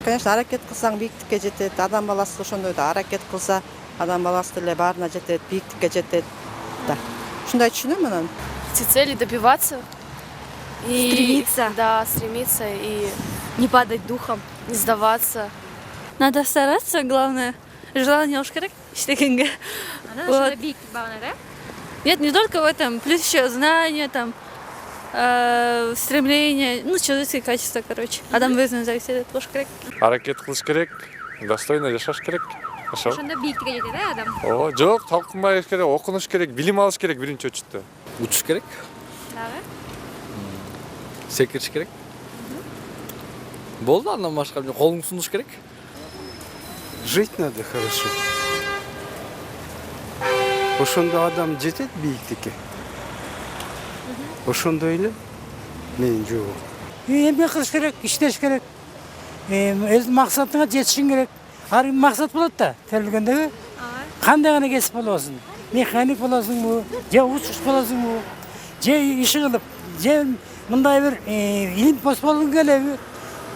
Конечно, аракет кылсаң бийиктикке жетет. Адам баласы ошондой да аракет кылса, адам баласы деле баарына жетет, бийиктикке жетет. Да. Ушундай түшүнөм анан. Цели добиваться. И, Стремиться. Да, стремиться и Не падать духом. не сдаваться. Надо стараться, главное. Желание уж керек, иштегенге. Вот. Нет, не только в этом, плюс еще знания, там, стремление, ну, человеческие качества, короче. Адам өзүнөн зависит этет болуш керек. Аракет кылыш керек, достойно жашаш керек. Ошо. Ошондо бийиктикке жетет, адам? Ооба, жок, талкынбай керек, окунуш керек, билим алыш керек биринчи очередде. Учуш керек, Дагы? секириш керек. Болду, андан башка колуңду сунуш керек. Жить надо хорошо. Ошондо адам жетет бийиктикке. Ошондой эле менин жообум. Эмгек кылыш керек, иштеш керек. Өз максатыңа жетишиң керек. Ар бир максат болот да, терилгендеги. Кандай гана кесип болосуң. Механик болосуңбу, же учуш болосуңбу, же иш кылып, же мындай бир илим болуң келеби.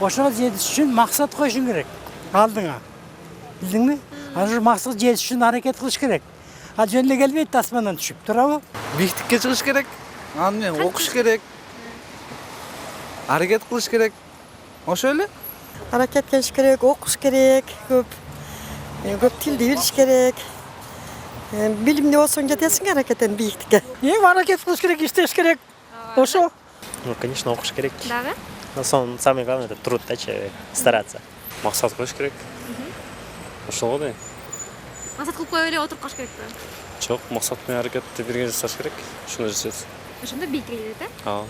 Ошого жетиш үчүн максат коюшуң керек алдыңа. Билдиңби? Ошо максатка жетиш үчүн аракет кылыш керек. Ал жөн эле келбейт асмандан түшүп, туурабы? Бийиктикке чыгыш керек, анан менен окуш керек. Аракет кылыш керек. Ошо эле. Аракеттениш керек, окуш керек, көп тилди билиш керек. Билимди болсоң жетесиң аракеттен бийиктикке. Эң аракет кылыш керек, иштеш керек. Ошо. Ну, конечно, окуш керек. Дагы? Но самое главное это труд, да, человек, стараться. Максат коюш керек. Ошол ғой. Максат кылып коюп эле отуруп калыш керекпи? Жок, максат менен аракетти бирге жасаш керек. Ошондо жетет. Ошондо бийиктикке жетет, Ооба.